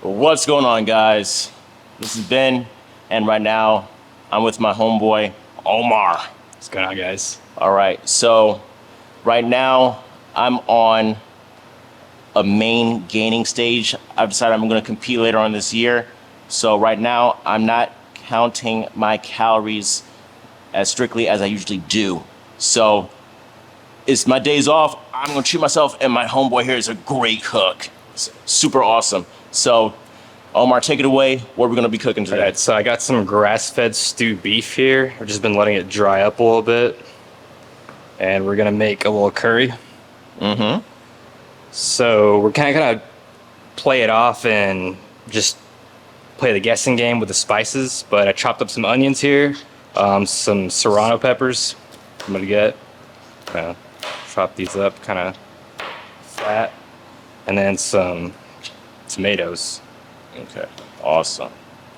What's going on, guys? This is Ben, and right now I'm with my homeboy Omar. What's going on, guys? All right, so right now I'm on a main gaining stage. I've decided I'm going to compete later on this year. So right now I'm not counting my calories as strictly as I usually do. So it's my days off. I'm going to treat myself, and my homeboy here is a great cook. It's super awesome. So Omar, take it away. What are we going to be cooking today? All right, so I got some grass-fed stewed beef here. I've just been letting it dry up a little bit. And we're going to make a little curry. Mm-hmm. So we're kind of going to play it off and just play the guessing game with the spices. But I chopped up some onions here, some serrano peppers I'm going to get. Chop these up kind of flat. And then some tomatoes. Okay, awesome.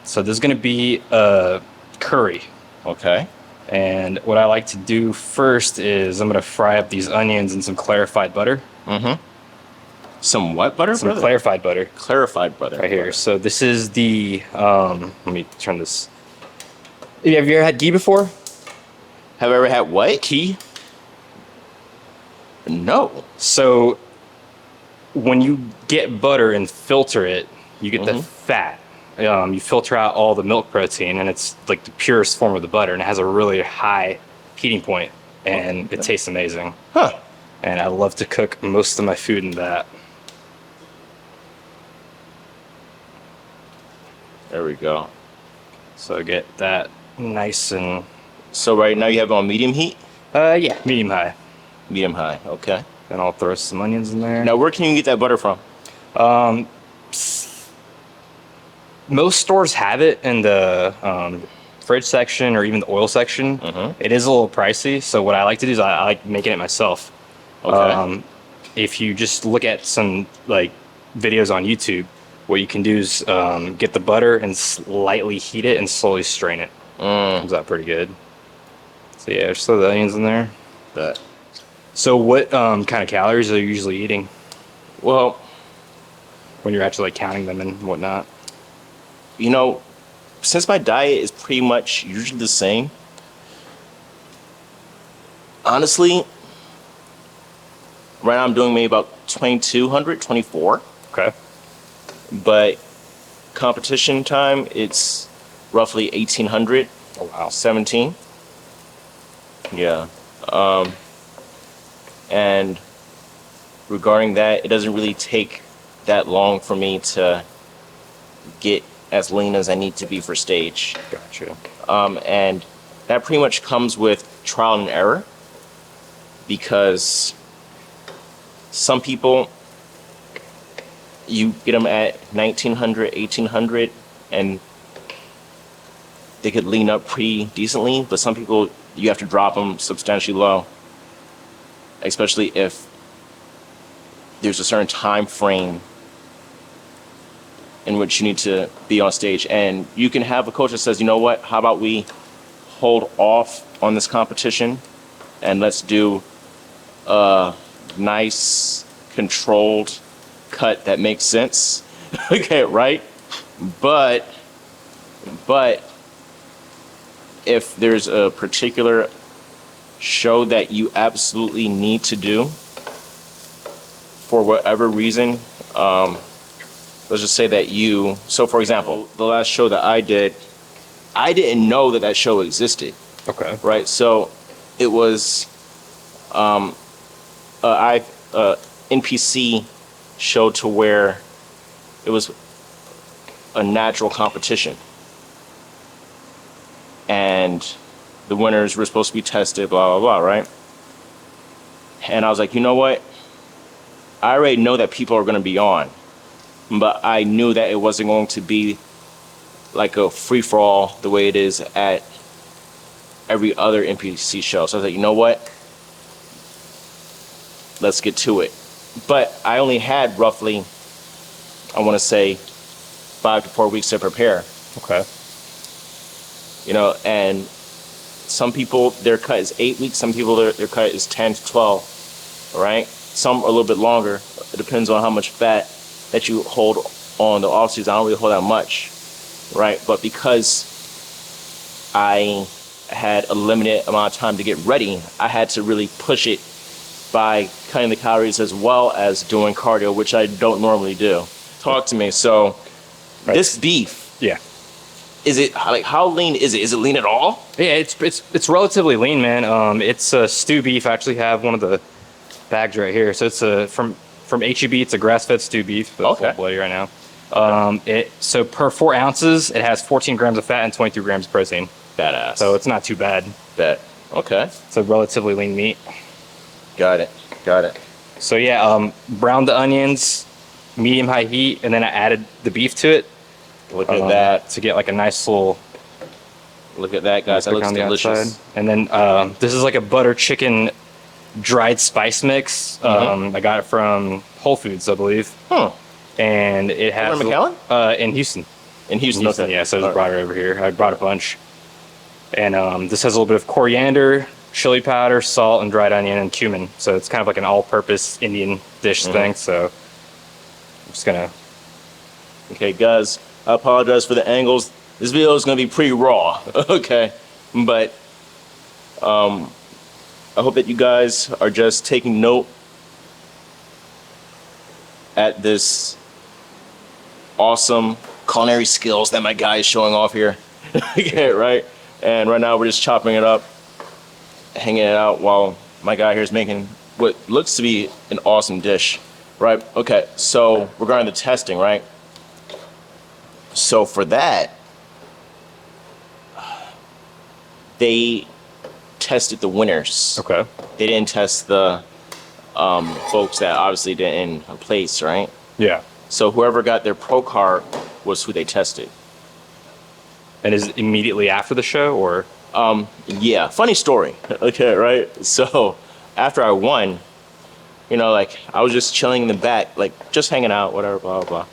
So there's going to be a curry. Okay. And what I like to do first is I'm going to fry up these onions in some clarified butter. Mm-hmm. Some what butter? Some clarified butter. Clarified butter. Right here. So this is the, let me turn this. Have you ever had ghee before? Have I ever had what? Ghee? No. So when you get butter and filter it, you get the fat. You filter out all the milk protein, and it's like the purest form of the butter, and it has a really high heating point, and it tastes amazing. Huh. And I love to cook most of my food in that. There we go. So get that nice and... So right now you have it on medium heat? Yeah, medium high. Medium high, okay. Then I'll throw some onions in there. Now where can you get that butter from? Most stores have it in the fridge section or even the oil section. It is a little pricey, so what I like to do is I like making it myself. Okay. If you just look at some like videos on YouTube, what you can do is get the butter and slightly heat it and slowly strain it. Comes out pretty good. So yeah, just throw the onions in there. But So what kind of calories are you usually eating well, when you're actually like counting them and whatnot? you know, since my diet is pretty much usually the same, honestly, right now I'm doing maybe about 2,200, 24. Okay. But competition time, it's roughly 1,800. Oh wow. 17. Yeah. And regarding that, it doesn't really take that long for me to get as lean as I need to be for stage. Gotcha. And that pretty much comes with trial and error, because some people, you get them at 1,900, 1,800, and they could lean up pretty decently, but some people, you have to drop them substantially low, especially if there's a certain time frame in which you need to be on stage. And you can have a coach that says, you know what, how about we hold off on this competition and let's do a nice controlled cut that makes sense. Okay, right? But if there's a particular show that you absolutely need to do for whatever reason, let's just say that so for example, the last show that I did, I didn't know that show existed. Okay. Right? So it was NPC show to where it was a natural competition. And the winners were supposed to be tested, blah, blah, blah, right? And I was like, you know what? I already know that people are going to be on, but I knew that it wasn't going to be like a free-for-all the way it is at every other NPC show. So I was like, you know what? Let's get to it. But I only had roughly, I want to say, 5 to 4 weeks to prepare. Okay. You know, and some people, their cut is 8 weeks. Some people, their cut is 10 to 12, all right? Some are a little bit longer. It depends on how much fat that you hold on the off season, I don't really hold out much, right? But because I had a limited amount of time to get ready, I had to really push it by cutting the calories as well as doing cardio, which I don't normally do. Talk to me. So this beef, Yeah. is it like, how lean is it? Is it lean at all? Yeah, it's relatively lean, man. It's a stew beef. I actually have one of the bags right here. So it's from HEB. It's a grass-fed stew beef. That's Okay. bloody right now. So per 4 ounces, it has 14 grams of fat and 23 grams of protein. Badass. So it's not too bad. Bet. Okay. It's a relatively lean meat. Got it. Got it. So yeah, browned the onions, medium-high heat, and then I added the beef to it. Look at that. To get like a nice little. Look at that, guys. That looks on the delicious. outside. And then this is like a butter chicken dried spice mix. I got it from Whole Foods, I believe. Huh. And it has Over in McAllen? In Houston. In Houston, okay. Yeah. So I just All brought it over here. I brought a bunch. And this has a little bit of coriander, chili powder, salt, and dried onion and cumin. So it's kind of like an all-purpose Indian dish thing. So I'm just gonna. Okay, guys, I apologize for the angles. This video is gonna be pretty raw, okay? But I hope that you guys are just taking note at this awesome culinary skills that my guy is showing off here. Okay, right? And right now we're just chopping it up, hanging it out while my guy here is making what looks to be an awesome dish, right? Okay, so regarding the testing, right? So for that, they tested the winners. Okay. They didn't test the folks that obviously didn't place, right? Yeah. So whoever got their pro card was who they tested. And is it immediately after the show or? Yeah, funny story. Okay, right? So after I won, you know, like I was just chilling in the back, like just hanging out, whatever, blah, blah, blah.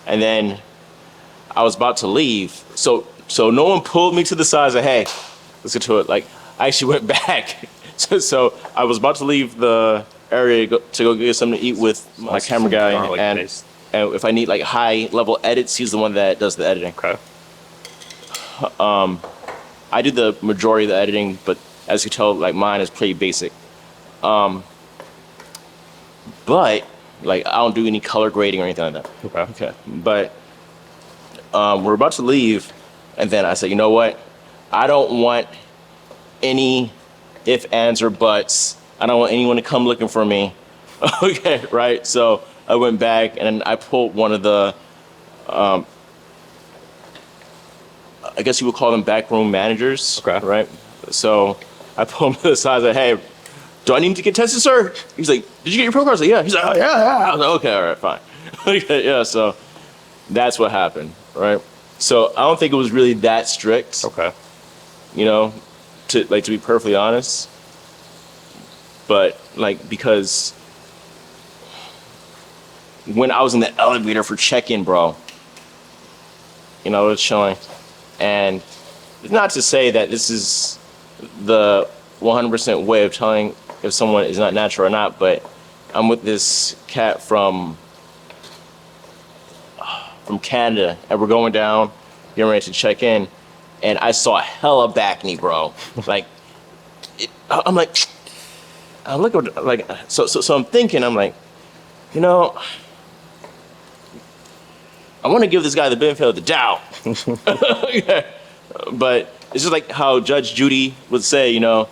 And then I was about to leave. So no one pulled me to the side and said, hey, let's get to it. Like I actually went back. So I was about to leave the area to go get something to eat with my camera guy. And if I need like high level edits, he's the one that does the editing. Okay. I do the majority of the editing, but as you can tell, like mine is pretty basic. But like I don't do any color grading or anything like that. Okay. But we're about to leave, and then I said, you know what? I don't want any ifs, ands, or buts. I don't want anyone to come looking for me. Okay, right? So I went back and I pulled one of the, I guess you would call them backroom managers. Okay. Right? So I pulled him to the side and said, hey, do I need to get tested, sir? He's like, did you get your pro card? I was like, yeah. He's like, oh, yeah. I was like, okay, all right, fine. Okay, yeah, so that's what happened, right? So I don't think it was really that strict. Okay. You know, to be perfectly honest. But like, because when I was in the elevator for check-in, bro, you know, I was chilling. And not to say that this is the 100% way of telling if someone is not natural or not, but I'm with this cat from Canada, and we're going down, getting ready to check in, and I saw hella back knee, bro. Like, I'm like, I look at like, so I'm thinking, I'm like, you know, I want to give this guy the benefit of the doubt. Yeah. But it's just like how Judge Judy would say, you know,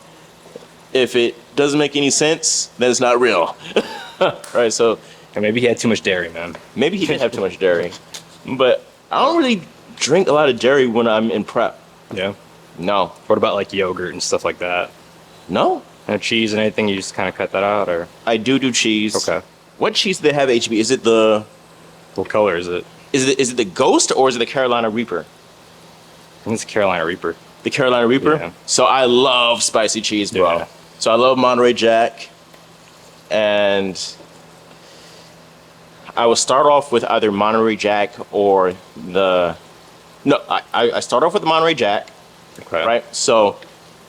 if it doesn't make any sense, then it's not real. Right, so. And maybe he had too much dairy, man. Maybe he did have too much dairy. But I don't really drink a lot of dairy when I'm in prep. Yeah. No. What about like yogurt and stuff like that? No. And cheese and anything, you just kind of cut that out, or? I do cheese. Okay. What cheese do they have at HB? Is it the... What color is it? Is it the Ghost or is it the Carolina Reaper? I think it's Carolina Reaper. The Carolina Reaper? Yeah. So I love spicy cheese, bro. Yeah. So I love Monterey Jack. And I will start off with either Monterey Jack or the... No, I start off with the Monterey Jack. Okay. Right? So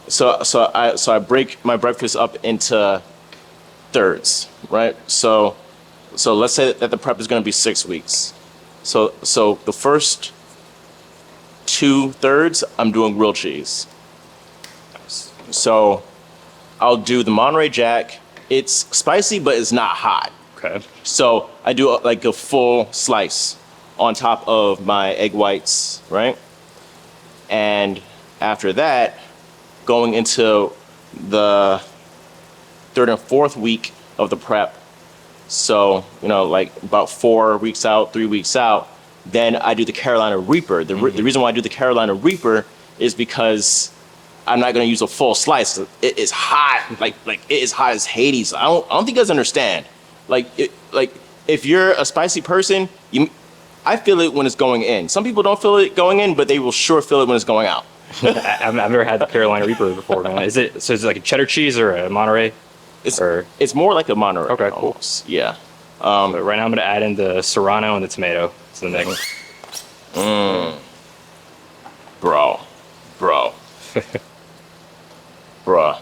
I break my breakfast up into thirds, right? So So let's say that the prep is going to be 6 weeks. So the first 2/3 I'm doing grilled cheese. So I'll do the Monterey Jack. It's spicy, but it's not hot. Okay. So I do like a full slice on top of my egg whites, right? And after that, going into the 3rd and 4th week of the prep, so, like about 4 weeks out, 3 weeks out, then I do the Carolina Reaper. The reason why I do the Carolina Reaper is because I'm not going to use a full slice. It is hot, like it is hot as Hades. I don't think you guys understand. Like if you're a spicy person, I feel it when it's going in. Some people don't feel it going in, but they will sure feel it when it's going out. I've never had the Carolina Reaper before, man. Is it like a cheddar cheese or a Monterey? It's more like a Monterey. Okay, cool. Almost. Yeah. But right now I'm going to add in the Serrano and the tomato to the mix. Bro. Bruh.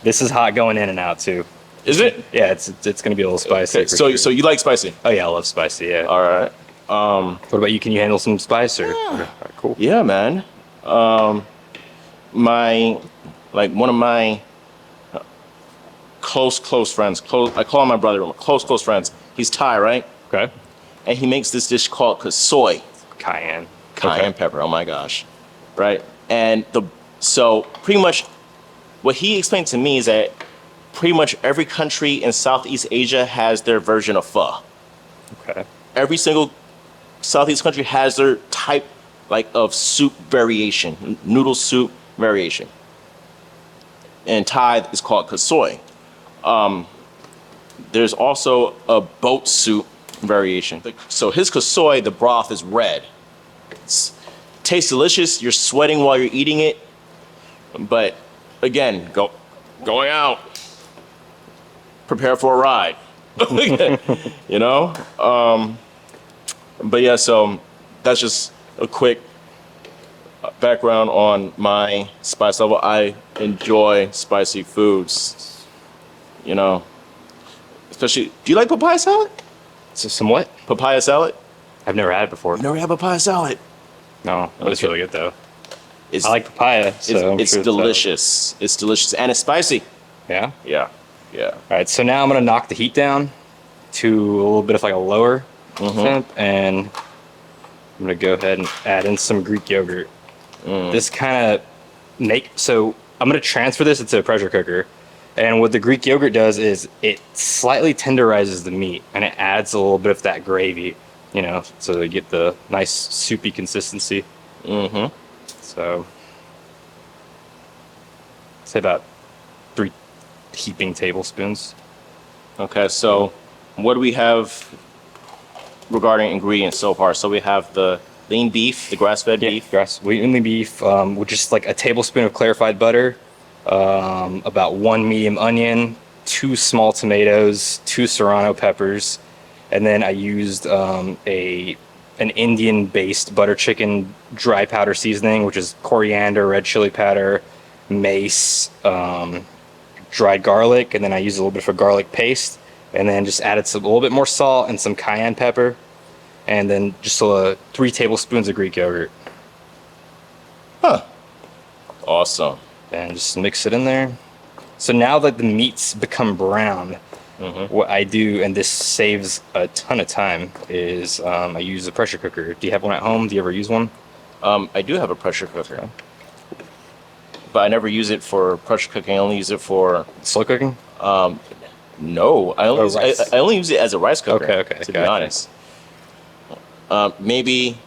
This is hot going in and out too. Is it? Yeah, it's going to be a little spicy. Okay, so you like spicy? Oh yeah, I love spicy. Yeah. All right. What about you? Can you handle some spice or? Yeah. Okay, all right, cool. Yeah, man. One of my close friends. I call him my brother. Close friends. He's Thai, right? Okay. And he makes this dish called soy. Cayenne Pepper. Oh my gosh. Right. And so pretty much what he explained to me is that pretty much every country in Southeast Asia has their version of pho. Okay. Every single Southeast country has their type of soup variation, noodle soup variation. And Thai is called kasoi. There's also a boat soup variation. So his kasoi, the broth is red. Tastes delicious. You're sweating while you're eating it. But again, going out, prepare for a ride. But yeah, so that's just a quick background on my spice level. I enjoy spicy foods, especially, do you like papaya salad? So somewhat. Papaya salad? I've never had it before. Never had papaya salad. No, but it's really good though. It's, I like papaya, so it's delicious. It's delicious and it's spicy. Yeah. Yeah. All right, so now I'm gonna knock the heat down to a little bit of like a lower temp, and I'm gonna go ahead and add in some Greek yogurt. This kind of so I'm gonna transfer this into a pressure cooker, and what the Greek yogurt does is it slightly tenderizes the meat, and it adds a little bit of that gravy, so you get the nice soupy consistency. So say about 3 heaping tablespoons. Okay, so what do we have regarding ingredients so far? So we have the lean beef, the grass-fed beef. Lean beef, with just like a tablespoon of clarified butter, about 1 medium onion, 2 small tomatoes, 2 serrano peppers, and then I used an Indian-based butter chicken dry powder seasoning, which is coriander, red chili powder, mace, dried garlic, and then I used a little bit of a garlic paste, and then just added a little bit more salt and some cayenne pepper, and then just 3 tablespoons of Greek yogurt. Huh. Awesome. And just mix it in there. So now that the meats become brown, what I do, and this saves a ton of time, is I use a pressure cooker. Do you have one at home? Do you ever use one? I do have a pressure cooker. But I never use it for pressure cooking. I only use it for slow cooking. No, I only use it as a rice cooker. Okay. To be honest, maybe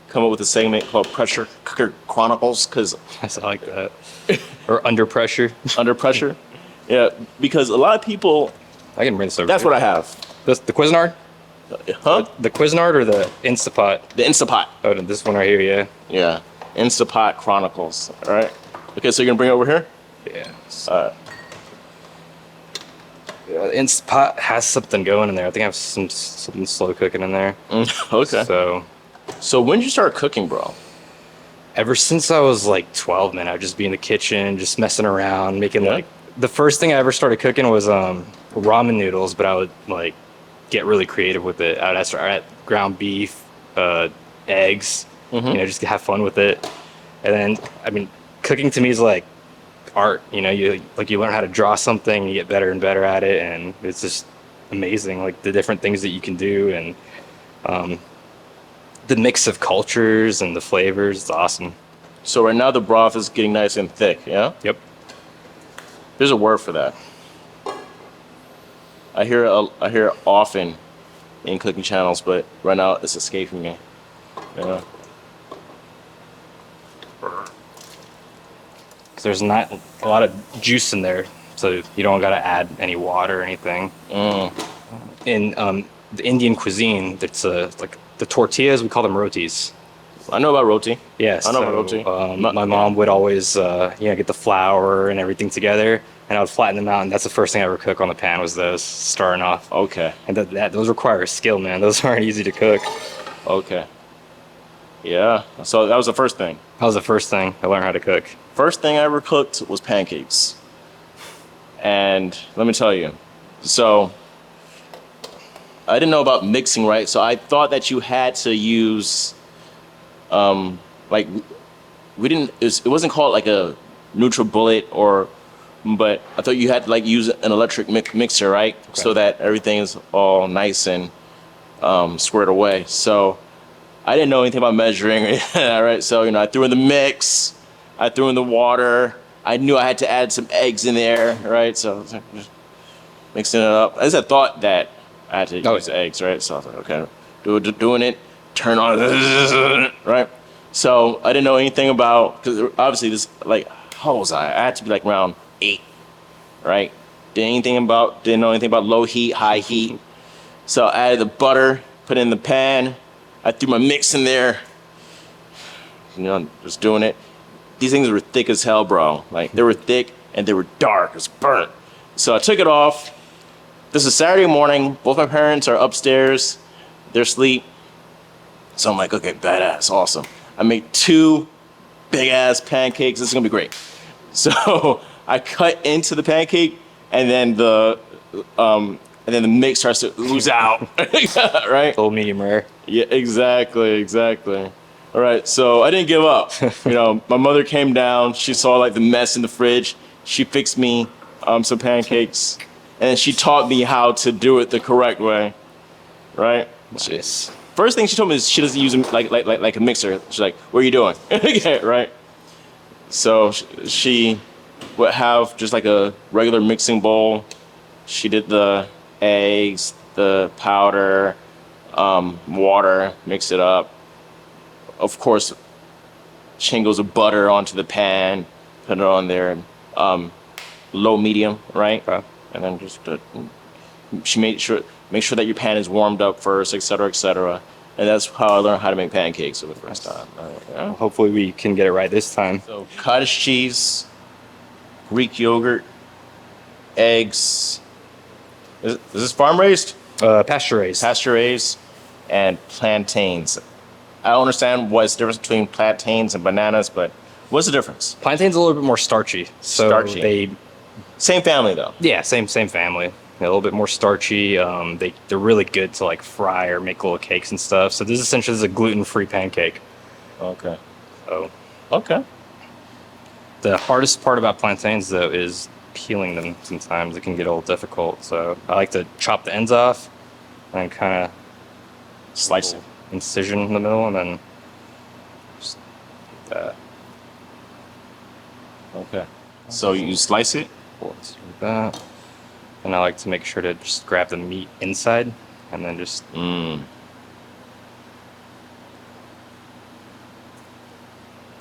come up with a segment called Pressure Cooker Chronicles, because I like that. Or under pressure. Under pressure, yeah, because a lot of people. I can bring this over. That's what I have. The Cuisinart. Huh? The Cuisinart or the Instapot? The Instapot. Oh, this one right here, yeah. Yeah, Instapot Chronicles. All right. Okay, so you're gonna bring it over here? Yeah. The Instapot has something going in there. I think I have something slow cooking in there. Okay. So when did you start cooking, bro? Ever since I was like 12, man, I'd just be in the kitchen, just messing around, making the first thing I ever started cooking was ramen noodles, but I would like get really creative with it. I'd add ground beef, eggs, just to have fun with it. And then, I mean, cooking to me is like art. You learn how to draw something, you get better and better at it, and it's just amazing. Like the different things that you can do, and the mix of cultures and the flavors. It's awesome. So right now the broth is getting nice and thick. Yeah. Yep. There's a word for that. I hear it often in cooking channels, but right now it's escaping me. Yeah. There's not a lot of juice in there, so you don't gotta add any water or anything. In the Indian cuisine, it's like the tortillas, we call them rotis. I know about roti. Yes, I know about roti. My mom would always get the flour and everything together, and I would flatten them out, and that's the first thing I ever cook on the pan was those, starting off. Okay. And those require skill, man. Those aren't easy to cook. Okay. Yeah. So that was the first thing. That was the first thing I learned how to cook. First thing I ever cooked was pancakes. And let me tell you, so I didn't know about mixing, right? So I thought that you had to use, like, it wasn't called like a NutriBullet but I thought you had to like use an electric mixer, right? Okay. So that everything is all nice and squared away. So I didn't know anything about measuring, right? So, I threw in the mix, I threw in the water. I knew I had to add some eggs in there, right? So just mixing it up. I just thought that I had to use eggs, right? So I was like, okay, doing it, turn on, right? So I didn't know anything about, because obviously this, like, how was I? I had to be like around 8, right? Didn't know anything about low heat, high heat. So I added the butter, put it in the pan. I threw my mix in there, just doing it. These things were thick as hell, bro. Like, they were thick and they were dark. It was burnt. So I took it off. This is Saturday morning. Both my parents are upstairs. They're asleep. So I'm like, okay, badass, awesome. I made 2 big-ass pancakes. This is going to be great. So I cut into the pancake, and then the mix starts to ooze out, right? Full medium rare. Yeah, exactly. All right, so I didn't give up. My mother came down. She saw like the mess in the fridge. She fixed me some pancakes, and then she taught me how to do it the correct way, right? Nice. First thing she told me is she doesn't use like a mixer. She's like, "What are you doing?" Yeah, right. So she would have just like a regular mixing bowl. She did the eggs, the powder, water, mix it up. Of course, shingles of butter onto the pan, put it on there, low, medium, right? Okay. And then just she make sure that your pan is warmed up first, et cetera, and that's how I learned how to make pancakes for the first time. Yeah. Hopefully, we can get it right this time. So cottage cheese, Greek yogurt, eggs. Is this farm raised? Pasture raised. Pasture raised, and plantains. I don't understand what's the difference between plantains and bananas, but what's the difference? Plantains a little bit more starchy. Same family though. Yeah, same family. A little bit more starchy. They're really good to like fry or make little cakes and stuff. So this essentially is a gluten-free pancake. Okay. So okay. The hardest part about plantains though is peeling them. Sometimes it can get a little difficult. So I like to chop the ends off and kind of slice it. Incision in the middle, and then just that. Okay. So you slice it? Let's do that. And I like to make sure to just grab the meat inside, and then just.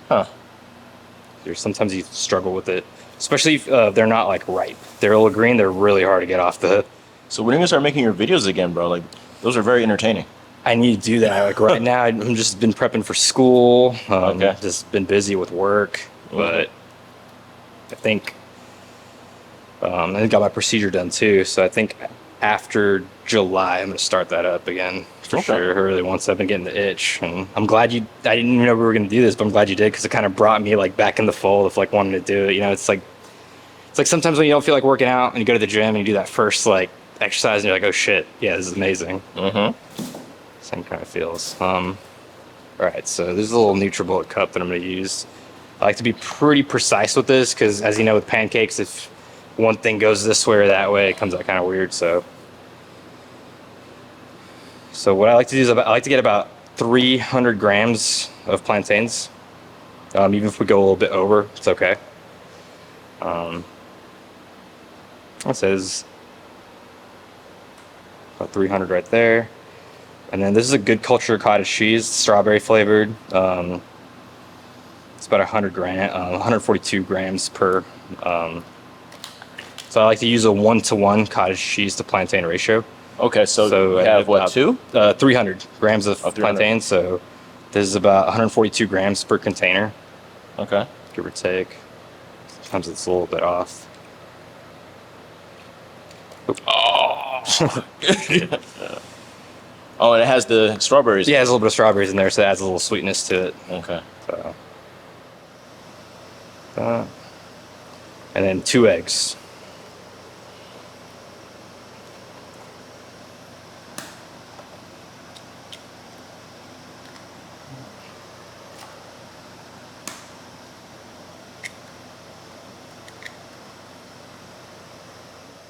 Huh. Sometimes you struggle with it, especially if they're not like ripe. They're a little green. They're really hard to get off the. So when are you gonna start making your videos again, bro? Like, those are very entertaining. I need to do that. Like right now, I'm just been prepping for school. Okay. Just been busy with work, but I think I got my procedure done too. So I think after July, I'm gonna start that up again for sure. Really, once I've been getting the itch, and I'm glad I didn't even know we were gonna do this, but I'm glad you did because it kind of brought me like back in the fold of like wanting to do it. It's like sometimes when you don't feel like working out and you go to the gym and you do that first like exercise and you're like, oh shit, yeah, this is amazing. Mm-hmm. Same kind of feels. All right, so this is a little NutriBullet cup that I'm going to use. I like to be pretty precise with this because, as you know, with pancakes, if one thing goes this way or that way, it comes out kind of weird. So what I like to do is I like to get about 300 grams of plantains. Even if we go a little bit over, it's okay. It says about 300 right there. And then this is a good culture cottage cheese, strawberry flavored. It's about 142 grams per. So I like to use a 1-to-1 cottage cheese to plantain ratio. Okay, so you I have what, 2? 300 grams of 300. plantain. So this is about 142 grams per container, Okay. give or take. Sometimes it's a little bit off. Oh. Oh, and it has the strawberries. Yeah, there's a little bit of strawberries in there, so it adds a little sweetness to it. Okay. So, and then 2 eggs.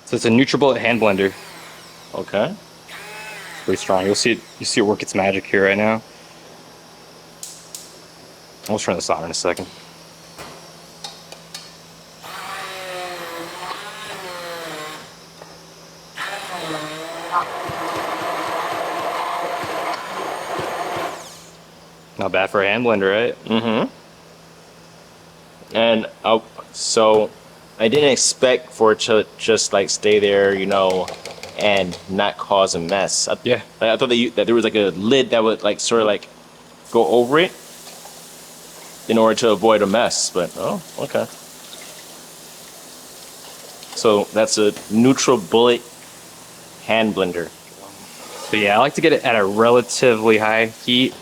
So it's a NutriBullet hand blender. Okay. Pretty strong. You'll see it. You see it work its magic here right now. I'll turn this on in a second. Not bad for a hand blender, right? Mm-hmm. And so I didn't expect for it to just like stay there, and not cause a mess. Yeah. I thought that there was like a lid that would like sort of like go over it in order to avoid a mess. But oh, okay. So that's a NutriBullet hand blender. So yeah, I like to get it at a relatively high heat.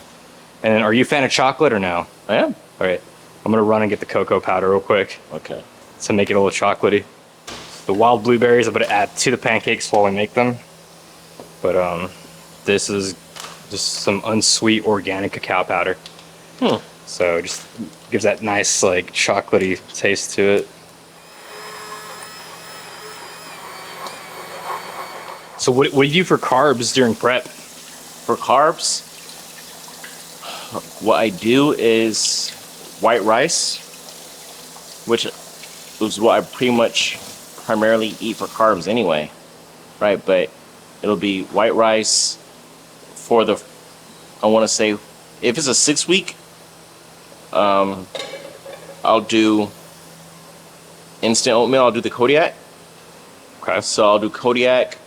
And then, are you a fan of chocolate or no? I am. All right, I'm gonna run and get the cocoa powder real quick Okay. to make it a little chocolatey. The wild blueberries I'm gonna add to the pancakes while we make them. But this is just some unsweet organic cacao powder. So it just gives that nice like chocolatey taste to it. So what do you do for carbs during prep? For carbs, what I do is white rice, which is what I pretty much primarily eat for carbs anyway, right? But it'll be white rice for I want to say, if it's a 6-week, I'll do instant oatmeal. I'll do the Kodiak. Okay. So I'll do Kodiak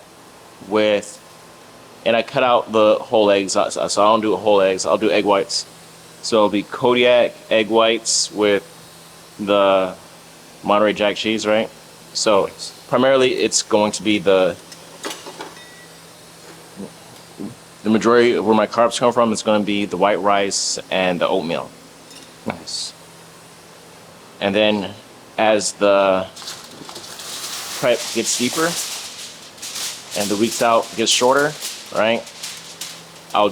and I cut out the whole eggs, so I don't do whole eggs. I'll do egg whites. So it'll be Kodiak egg whites with the Monterey Jack cheese, right? So primarily it's going to be the majority of where my carbs come from. It's going to be the white rice and the oatmeal. Nice. And then as the prep gets deeper and the weeks out gets shorter, right? I'll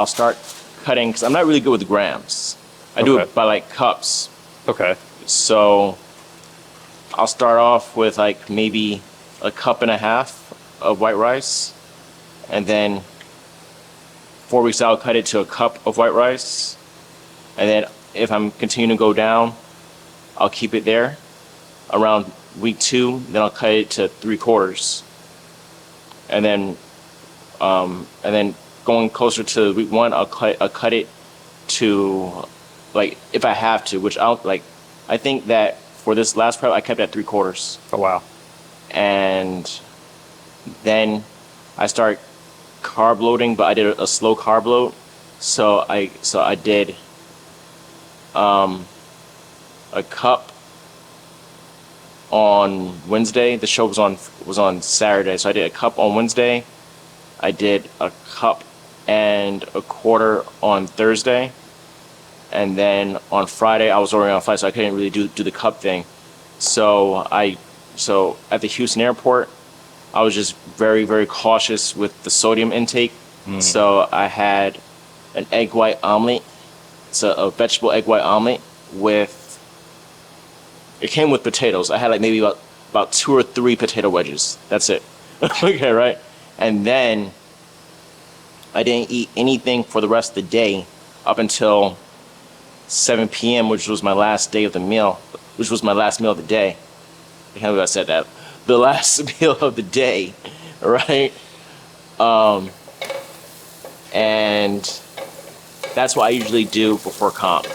start cutting, because I'm not really good with grams. I do it by like cups. Okay. So I'll start off with like maybe a cup and a half of white rice, and then 4 weeks out, I'll cut it to a cup of white rice, and then if I'm continuing to go down, I'll keep it there. Around week 2, then I'll cut it to 3/4, and then going closer to week 1, I'll cut it to, like, if I have to, which I think that for this last prep I kept at 3/4. Oh wow. And then I start carb loading, but I did a slow carb load. So I did a cup on Wednesday. The show was on Saturday, so I did a cup on Wednesday. I did a cup and a quarter on Thursday, and then on Friday I was already on flight, so I couldn't really do the cup thing. So I So at the Houston airport, I was just very, very cautious with the sodium intake. So I had an egg white omelet. It's a vegetable egg white omelet it came with potatoes. I had like maybe about 2 or 3 potato wedges. That's it. Okay, right? And then I didn't eat anything for the rest of the day up until 7 p.m., which was my last day of the meal, which was my last meal of the day. I can't believe I said that. The last meal of the day, right? And that's what I usually do before comp.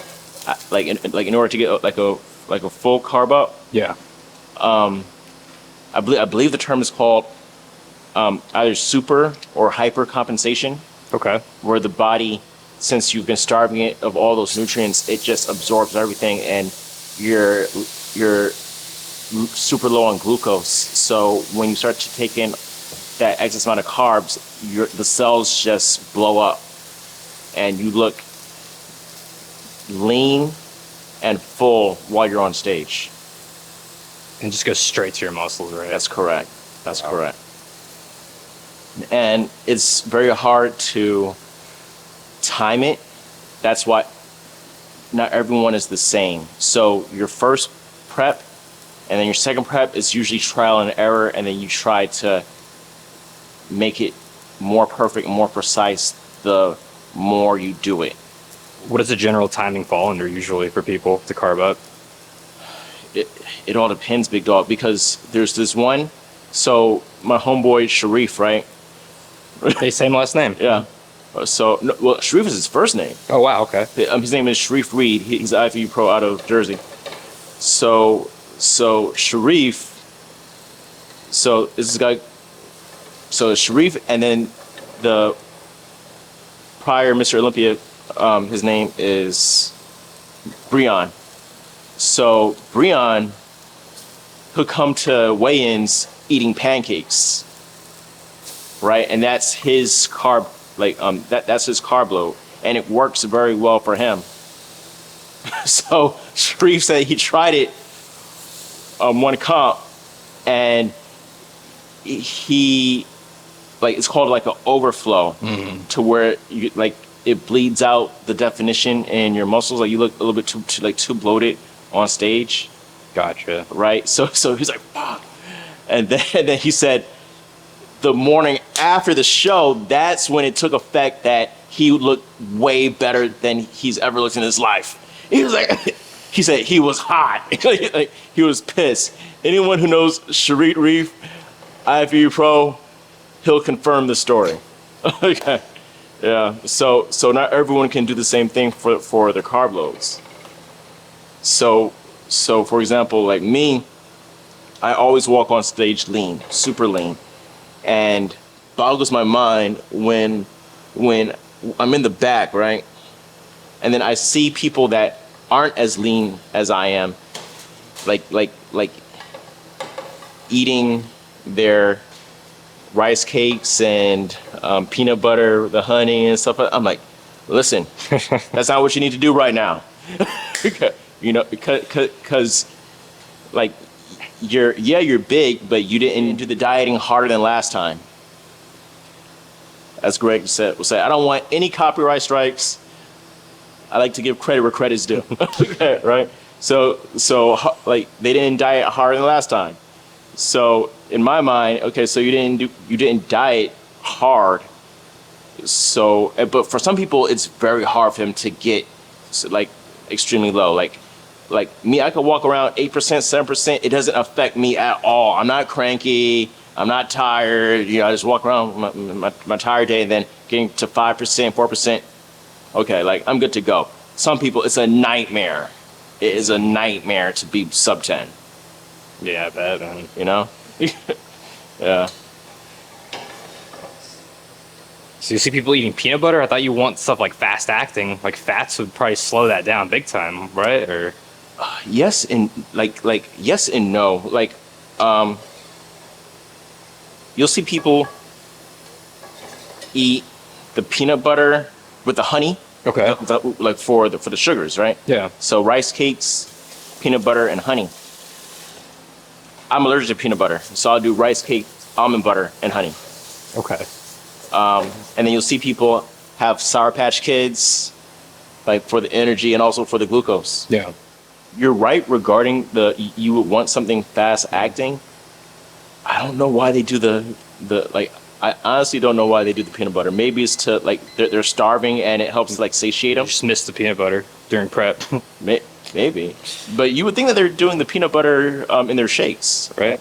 In order to get like a full carb up. Yeah. I believe the term is called either super or hyper compensation, Okay. where the body, since you've been starving it of all those nutrients, it just absorbs everything, and you're super low on glucose. So when you start to take in that excess amount of carbs, the cells just blow up, and you look lean and full while you're on stage. And just go straight to your muscles, right? That's correct. That's correct. And it's very hard to time it. That's why not everyone is the same. So your first prep and then your second prep is usually trial and error, and then you try to make it more perfect and more precise the more you do it. What does the general timing fall under usually for people to carb up? It all depends, big dog, because there's this one. So my homeboy Sharif, right? They same last name. Yeah. So well, Sharif is his first name. Oh wow. Okay. His name is Sharif Reed. He's an IFU pro out of Jersey. So Sharif. So this is guy. So Sharif, and then the prior Mr. Olympia, his name is Breon. So Breon could come to weigh-ins eating pancakes, right? And that's his carb, that's his carb load, and it works very well for him. So Sharif said he tried it one comp, and he it's called like an overflow, to where you it bleeds out the definition in your muscles. Like you look a little bit too bloated on stage. Gotcha. Right. So he's like, fuck. And then he said the morning after the show, that's when it took effect that he looked way better than he's ever looked in his life. He was like, he said he was hot. Like, he was pissed. Anyone who knows Sharif Reef, IFU Pro, he'll confirm the story. Okay. Yeah. So not everyone can do the same thing for their carb loads. So for example, like me, I always walk on stage lean, super lean, and boggles my mind when I'm in the back, right? And then I see people that aren't as lean as I am, like eating their rice cakes and peanut butter, the honey and stuff. I'm like, listen, that's not what you need to do right now. You know, because like you're big, but you didn't do the dieting harder than last time. As Greg will say, I don't want any copyright strikes. I like to give credit where credit's due. Right? So like they didn't diet harder than last time. So in my mind, okay, so you didn't diet hard. So, but for some people, it's very hard for them to get extremely low. Like me, I could walk around 8%, 7%. It doesn't affect me at all. I'm not cranky. I'm not tired. You know, I just walk around my tired day, and then getting to 5%, 4%. Okay, like I'm good to go. Some people, it's a nightmare. It is a nightmare to be sub 10. Yeah, I bet, man. You know? Yeah. So you see people eating peanut butter? I thought you want stuff like fast acting, like fats would probably slow that down big time, right? Or yes and yes and no. You'll see people eat the peanut butter with the honey. okay. Like for the sugars, right? Yeah. So rice cakes, peanut butter, and honey. I'm allergic to peanut butter, so I'll do rice cake, almond butter, and honey. Okay. And then you'll see people have Sour Patch Kids, like for the energy and also for the glucose. Yeah. You're right regarding you would want something fast acting. I don't know why they do the like. I honestly don't know why they do the peanut butter. Maybe it's to like they're starving and it helps like satiate them. Just missed the peanut butter during prep. Maybe, but you would think that they're doing the peanut butter in their shakes, Right.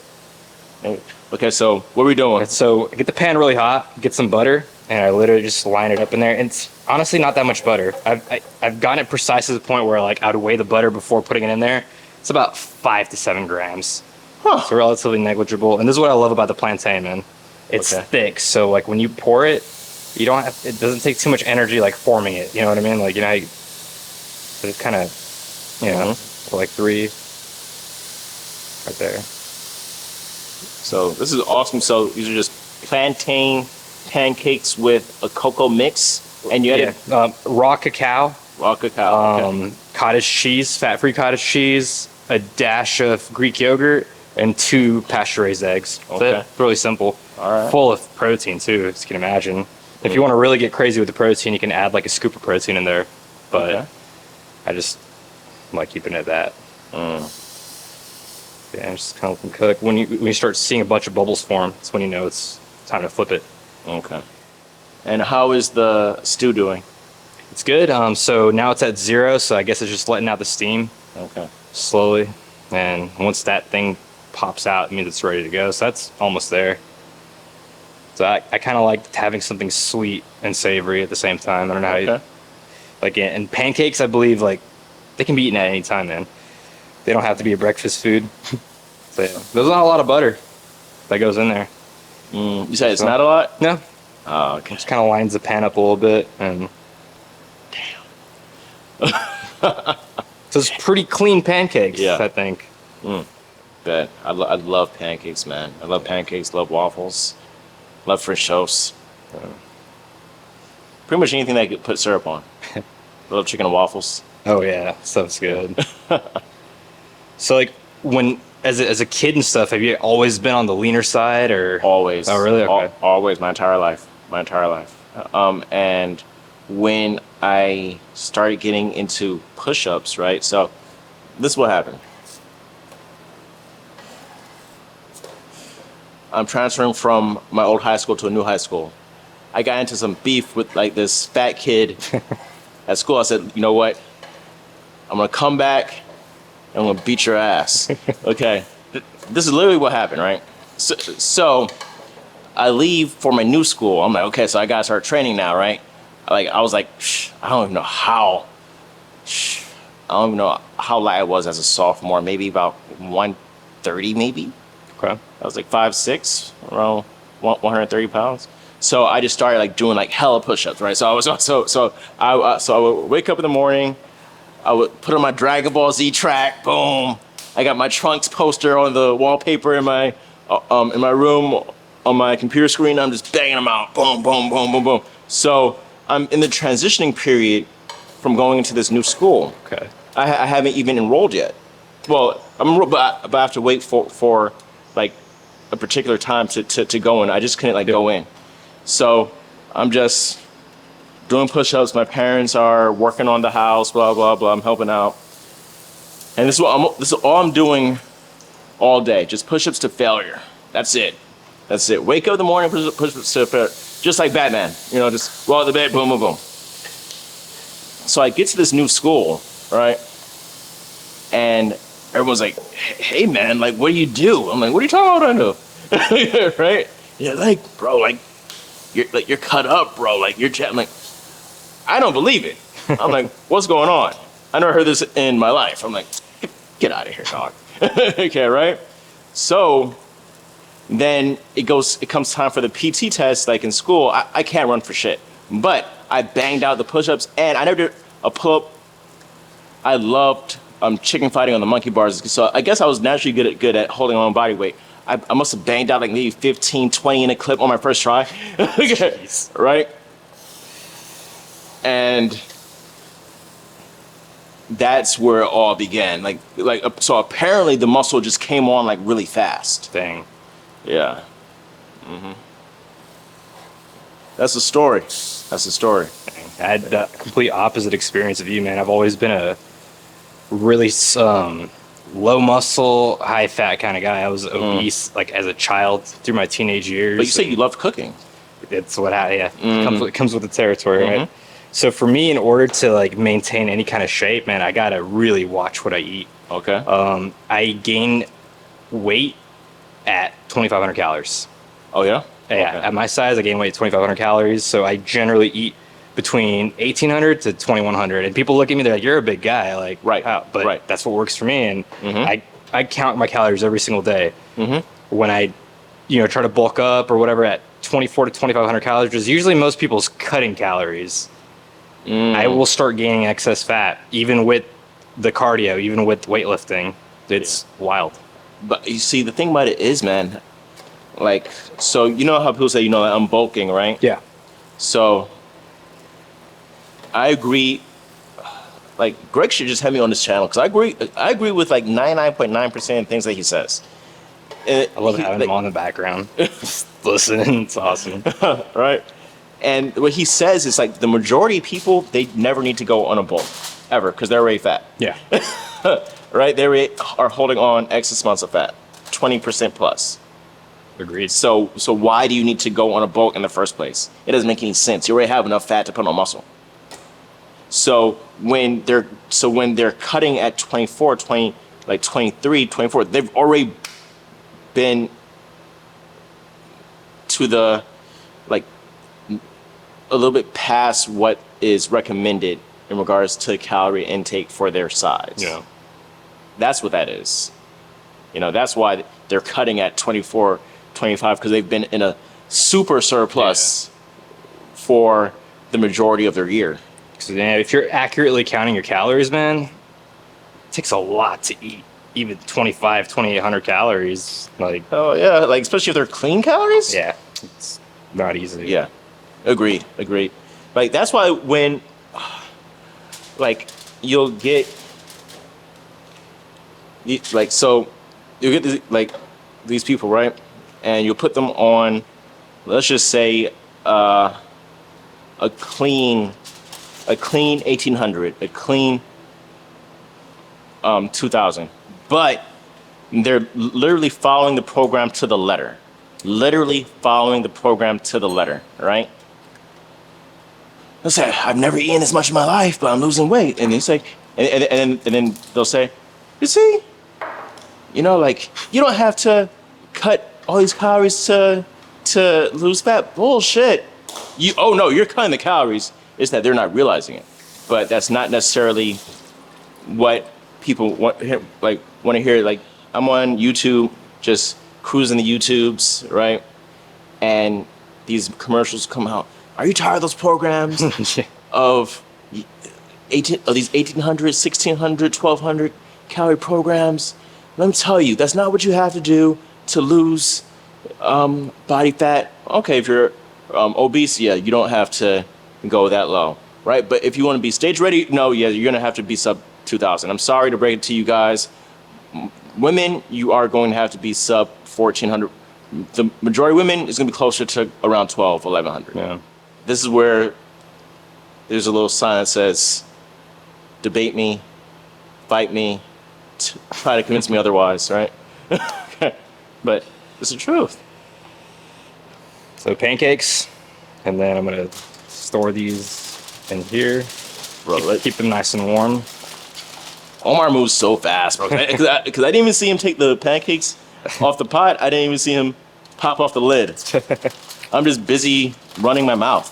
Maybe. Okay, so what are we doing? So I get the pan really hot, get some butter, and I literally just line it up in there. And it's honestly not that much butter. I've gotten it precise to the point where like I would weigh the butter before putting it in there. It's about 5 to 7 grams. Huh. So relatively negligible. And this is what I love about the plantain, man. It's thick, so like when you pour it, you don't have. It doesn't take too much energy like forming it. You know what I mean? Like how you, it kind of, like 3 right there. So this is awesome. So these are just plantain pancakes with a cocoa mix, and you added raw cacao, okay. cottage cheese, fat-free cottage cheese, a dash of Greek yogurt, and 2 pasture-raised eggs. Okay. It's really simple. All right. Full of protein too, as you can imagine. If you want to really get crazy with the protein, you can add like a scoop of protein in there. But I just like keeping it at that. Yeah, just kind of cook. When you start seeing a bunch of bubbles form, that's when you know it's time to flip it. Okay. And how is the stew doing? It's good. So now it's at 0, so I guess it's just letting out the steam. Okay. Slowly. And once that thing pops out, it means it's ready to go. So that's almost there. So I kind of like having something sweet and savory at the same time. I don't know how you... Like, and pancakes, I believe, like, they can be eaten at any time, man. They don't have to be a breakfast food. So, yeah. There's not a lot of butter that goes in there. You said it's not a lot? No. Oh, okay. Just kind of lines the pan up a little bit. And so it's pretty clean pancakes, I think. Bet. I love pancakes, man. I love pancakes, love waffles, love French toast. Pretty much anything that I could put syrup on. I love chicken and waffles. Oh, yeah. Stuff's good. So, like, as a kid and stuff, have you always been on the leaner side, or? Always. Oh, really? Okay. Always, my entire life. And when I started getting into push-ups, right? So this is what happened. I'm transferring from my old high school to a new high school. I got into some beef with like this fat kid at school. I said, you know what? I'm gonna come back and I'm gonna beat your ass. Okay. This is literally what happened, right? So I leave for my new school. I'm like, okay, so I gotta start training now, right? Like I was like, I don't even know how light I was as a sophomore. Maybe about 130, maybe. Okay. I was like 5'6", around 130 pounds. So I just started like doing like hella push-ups, right? So I would wake up in the morning. I would put on my Dragon Ball Z track. Boom. I got my Trunks poster on the wallpaper in my room on my computer screen. I'm just banging them out. Boom, boom, boom, boom, boom. So I'm in the transitioning period from going into this new school. Okay. I haven't even enrolled yet. Well, I'm enrolled, but I have to wait for like a particular time to go in. I just couldn't go in. So I'm just doing push-ups. My parents are working on the house, blah, blah, blah. I'm helping out. And this is all I'm doing all day. Just push-ups to failure. That's it. Wake up in the morning, push-ups to failure. Just like Batman, just roll out the bed, boom, boom, boom. So I get to this new school, right? And everyone's like, hey man, like, what do you do? I'm like, what are you talking about? I do? Right? Yeah, like, bro, like, you're cut up, bro. Like, I'm like, I don't believe it. I'm like, what's going on? I never heard this in my life. I'm like, get out of here, dog. Okay, right? So then it comes time for the PT test, like in school. I can't run for shit. But I banged out the push-ups, and I never did a pull-up. I loved chicken fighting on the monkey bars. So I guess I was naturally good at holding my own body weight. I must have banged out like maybe 15, 20 in a clip on my first try. Okay, right? And that's where it all began. So apparently the muscle just came on like really fast. Dang. Yeah. That's the story. That's the story. I had the complete opposite experience of you, man. I've always been a really low muscle, high fat kind of guy. I was obese like as a child through my teenage years. But you say you love cooking. It's what comes with the territory, right? So for me, in order to like maintain any kind of shape, man, I gotta really watch what I eat. Okay. I gain weight at 2,500 calories. Oh yeah. Yeah, Okay. at my size, I gain weight at 2,500 calories. So I generally eat between 1,800 to 2,100. And people look at me, they're like, "You're a big guy." Like, Right. wow. But Right. that's what works for me. And I count my calories every single day. When I, try to bulk up or whatever at 24 to 2,500 calories, which is usually most people's cutting calories, I will start gaining excess fat, even with the cardio, even with weightlifting. It's wild. But you see, the thing about it is, man, like, so you know how people say, like, I'm bulking, right? Yeah. So I agree. Like, Greg should just have me on this channel because I agree with like 99.9% of things that he says. And I love having him on in the background. Just listening. It's awesome. Right? And what he says is like the majority of people, they never need to go on a bulk ever because they're already fat. Yeah. Right? They already are holding on excess amounts of fat, 20% plus. Agreed. So why do you need to go on a bulk in the first place? It doesn't make any sense. You already have enough fat to put on muscle. So when they're cutting at 24, 20, like 23, 24, they've already been to the like a little bit past what is recommended in regards to calorie intake for their size. Yeah. That's what that is. That's why they're cutting at 24, 25 because they've been in a super surplus for the majority of their year. So, if you're accurately counting your calories, man, it takes a lot to eat. Even 2,800 calories. Like, Oh yeah, like especially if they're clean calories. yeah, it's not easy. Yeah, agreed. Like that's why when, like, you'll get, like, so you get these people, right, and you'll put them on, let's just say, a clean 1,800, a clean 2,000, but they're literally following the program to the letter. Right? They'll say, I've never eaten this much in my life, but I'm losing weight. And they say, and then they'll say, you see, like, you don't have to cut all these calories to lose fat. Bullshit. You're cutting the calories. It's that they're not realizing it. But that's not necessarily what people want to hear. Like, I'm on YouTube, just cruising the YouTubes, right? And these commercials come out. Are you tired of those programs of these 1,800, 1,600, 1,200 calorie programs? Let me tell you, that's not what you have to do to lose body fat. Okay, if you're obese, yeah, you don't have to go that low, right? But if you want to be stage ready, you're gonna have to be sub 2,000. I'm sorry to break it to you guys. Women, you are going to have to be sub 1,400. The majority of women is going to be closer to around 1,200, 1,100. Yeah. This is where there's a little sign that says, debate me, fight me, try to convince me otherwise, right? But it's the truth. So pancakes, and then I'm gonna store these in here. Bro, Keep them nice and warm. Omar moves so fast, bro. Because I didn't even see him take the pancakes off the pot. I didn't even see him pop off the lid. I'm just busy running my mouth.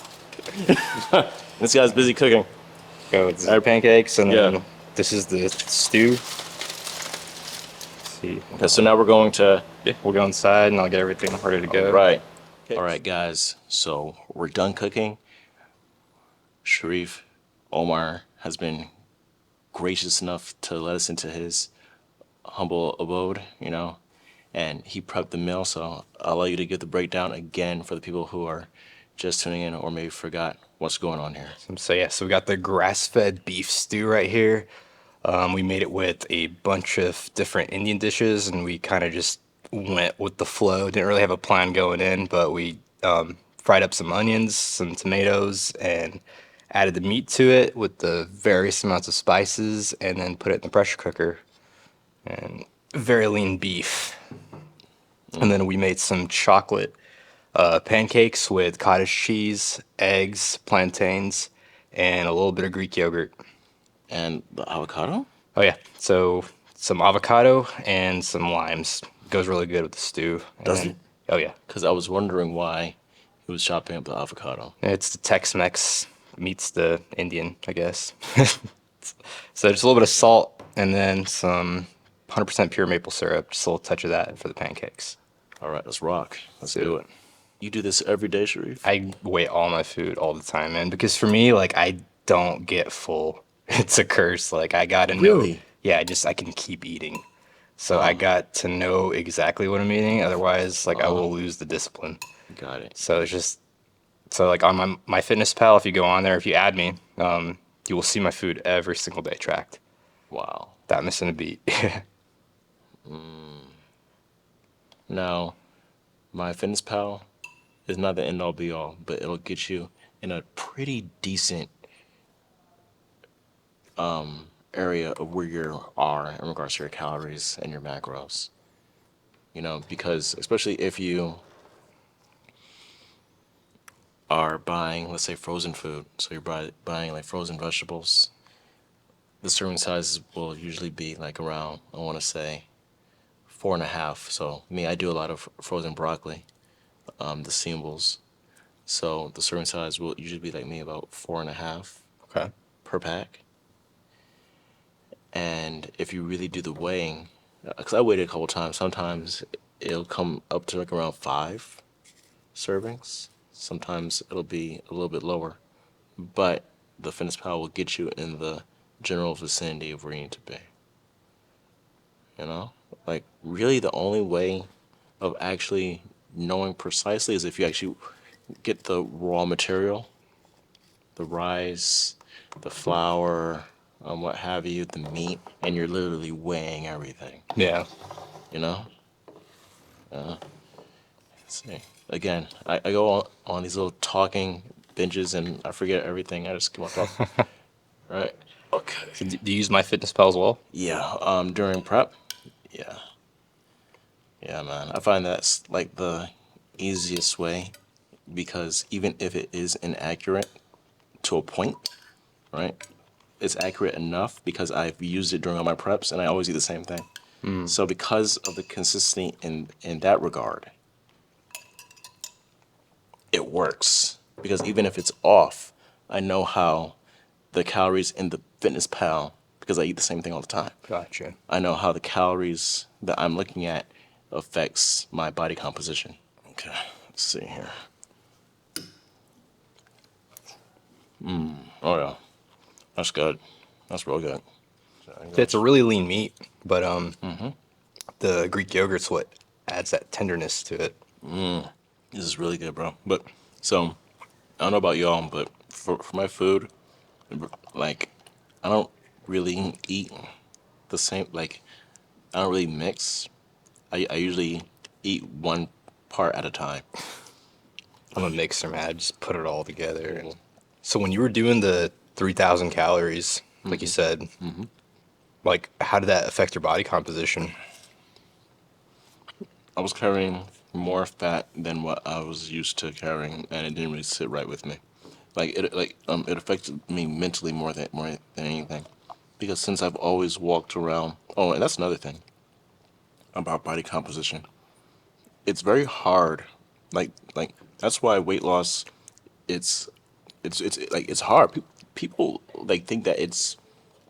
This guy's busy cooking. This is our pancakes, and Yeah. then this is the stew. Let's see. Okay, so now we're going to... We'll go inside, and I'll get everything ready to go. Right. All right, guys. So we're done cooking. Sharif Omar has been gracious enough to let us into his humble abode, and he prepped the meal. So I'll allow you to give the breakdown again for the people who are just tuning in or maybe forgot what's going on here. So we got the grass-fed beef stew right here. We made it with a bunch of different Indian dishes, and we kind of just went with the flow. Didn't really have a plan going in, but we fried up some onions, some tomatoes, and added the meat to it with the various amounts of spices, and then put it in the pressure cooker. And very lean beef. And then we made some chocolate pancakes with cottage cheese, eggs, plantains, and a little bit of Greek yogurt. And the avocado? Oh yeah, so some avocado and some limes goes really good with the stew. And Does then, it? oh yeah, Because I was wondering why he was chopping up the avocado. it's the Tex-Mex meets the Indian, I guess. So just a little bit of salt and then some 100% pure maple syrup, just a little touch of that for the pancakes. All right, let's rock. Let's So do it. You do this every day, Sharif? I weigh all my food all the time, man, because for me, like I don't get full. It's a curse. Like I gotta know. Really? Yeah, I can keep eating. So I got to know exactly what I'm eating. Otherwise, like I will lose the discipline. Got it. So it's just so like on my Fitness Pal, if you go on there, if you add me, you will see my food every single day tracked. Wow. Without missing a beat. Now, my Fitness Pal is not the end all be all, but it'll get you in a pretty decent area of where you are in regards to your calories and your macros. You know, because especially if you are buying, let's say, frozen food, so you're buying like frozen vegetables, the serving sizes will usually be like around, I want to say, 4.5. So me, I do a lot of frozen broccoli, the seambles. So the serving size will usually be like me about 4.5 Okay. per pack. And if you really do the weighing, because I weighed it a couple times, sometimes it'll come up to like around 5 servings. Sometimes it'll be a little bit lower, but the Fitness Pal will get you in the general vicinity of where you need to be. You know, like really the only way of actually knowing precisely is if you actually get the raw material, the rice, the flour, what have you, the meat, and you're literally weighing everything. Yeah. You know. Let's see. Again, I go on these little talking binges and I forget everything. I just keep on talking. Right. Okay. So do you use my Fitness Pal as well? Yeah. During prep. Yeah. Yeah, man. I find that's like the easiest way because even if it is inaccurate to a point, right? It's accurate enough because I've used it during all my preps and I always eat the same thing. So because of the consistency in that regard, it works. Because even if it's off, I know how the calories in the Fitness Pal, because I eat the same thing all the time. Gotcha. I know how the calories that I'm looking at affects my body composition. Okay, let's see here. Oh yeah, that's good. That's real good. It's a really lean meat, but the Greek yogurt's what adds that tenderness to it. This is really good, bro. But so I don't know about y'all, but for my food, like I don't really eat the same. Like I don't really mix. I usually eat one part at a time. I'm a mixer, man. I just put it all together. And so when you were doing the 3,000 calories, like you said, like how did that affect your body composition? I was carrying more fat than what I was used to carrying, and it didn't really sit right with me. It affected me mentally more than anything, because since I've always walked around. Oh, and that's another thing about body composition. It's very hard. Like that's why weight loss. It's it's like it's hard. People like think that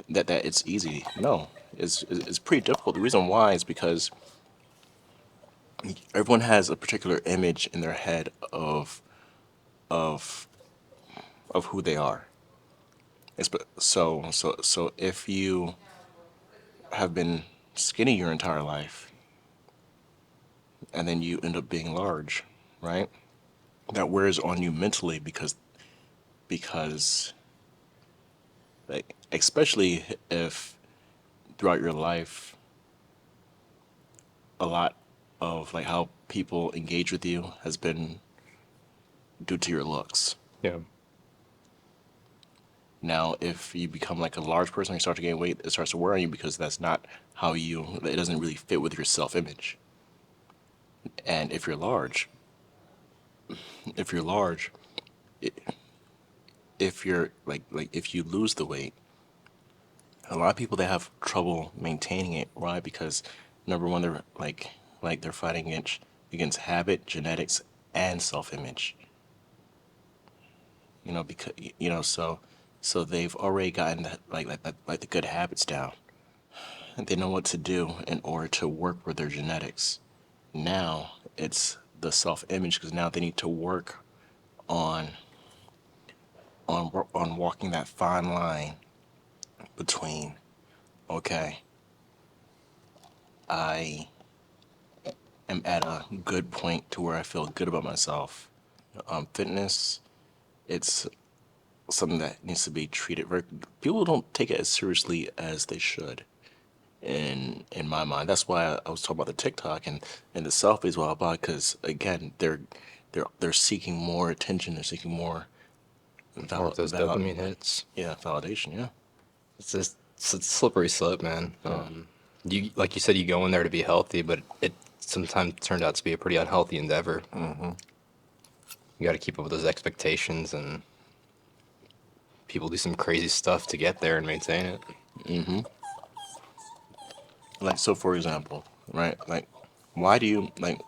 that it's easy. No, it's pretty difficult. The reason why is because everyone has a particular image in their head of of who they are. So if you have been skinny your entire life and then you end up being large, right? That wears on you mentally because like especially if throughout your life, a lot of like how people engage with you has been due to your looks. Yeah. Now, if you become like a large person, you start to gain weight, it starts to wear on you because that's not how you, it doesn't really fit with your self-image. And if you're large, it, if you're like if you lose the weight, a lot of people they have trouble maintaining it. Why? Because number one, they're like they're fighting against habit, genetics, and self-image. Because so they've already gotten that like the good habits down. And they know what to do in order to work with their genetics. Now it's the self-image because now they need to work on on walking that fine line between, okay, I am at a good point to where I feel good about myself. Fitness, it's something that needs to be treated very. People don't take it as seriously as they should. In my mind, that's why I was talking about the TikTok and the selfies a while back. Because again, they're seeking more attention. They're seeking more More of those dopamine hits. yeah, validation. Yeah. It's a slippery slope, man. You like you said, you go in there to be healthy, but it sometimes turned out to be a pretty unhealthy endeavor. You got to keep up with those expectations, and people do some crazy stuff to get there and maintain it. Like so, for example, right? Like, why do you like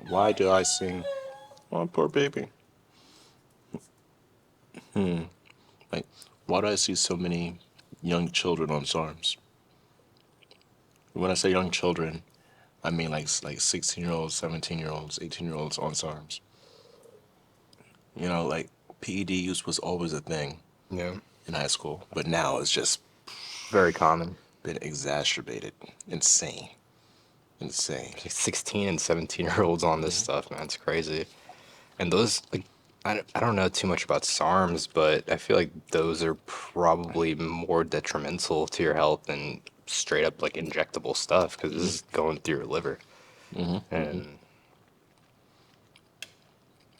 why do I sing? Oh, poor baby. Like, why do I see so many young children on SARMs? When I say young children, I mean like 16-year-olds, 17-year-olds, 18-year-olds on SARMs. Like PED use was always a thing Yeah, in high school, but now it's just very common. been exacerbated. Insane. Insane. 16 and 17-year-olds on this stuff, man. It's crazy. And those, like, I don't know too much about SARMs, but I feel like those are probably more detrimental to your health than straight up like injectable stuff because this is going through your liver. And And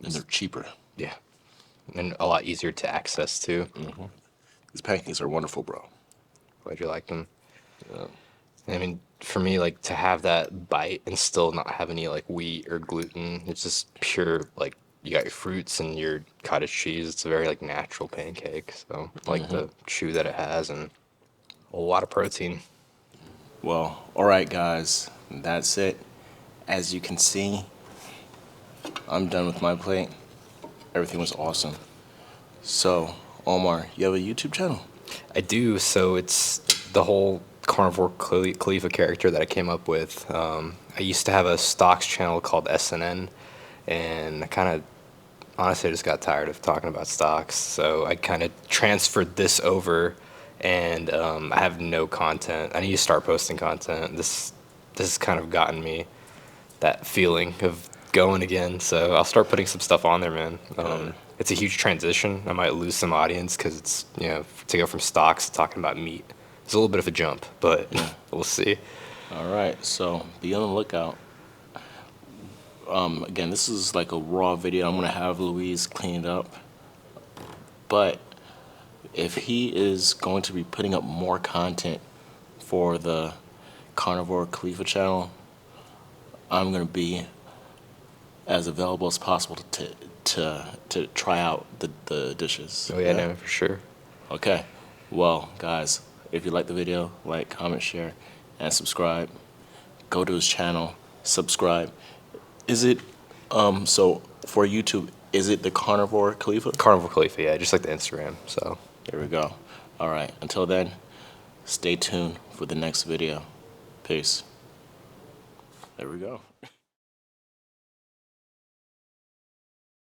they're cheaper. yeah, and a lot easier to access too. These pancakes are wonderful, bro. Glad you like them. I mean, for me, like to have that bite and still not have any like wheat or gluten, it's just pure like you got your fruits and your cottage cheese. It's a very like natural pancake. So I like the chew that it has and a lot of protein. Well, all right, guys. That's it. As you can see, I'm done with my plate. Everything was awesome. So, Omar, you have a YouTube channel? I do. So it's the whole Carnivore Khalifa character that I came up with. I used to have a stocks channel called SNN, and I kind of honestly I just got tired of talking about stocks, so I kind of transferred this over, and I have no content. I need to start posting content. This has kind of gotten me that feeling of going again, so I'll start putting some stuff on there, man. It's a huge transition. I might lose some audience because it's to go from stocks to talking about meat. It's a little bit of a jump, but we'll see. All right, so be on the lookout. Again, this is like a raw video. I'm gonna have Louise clean it up. But if he is going to be putting up more content for the Carnivore Khalifa channel, I'm gonna be as available as possible to try out the dishes. Oh yeah, no, for sure. Okay. Well, guys, if you like the video, like, comment, share, and subscribe. Go to his channel, subscribe. Is it so for YouTube, is it the Carnivore Khalifa? Carnivore Khalifa, yeah, just like the Instagram. So There we go. All right. Until then, stay tuned for the next video. Peace. There we go.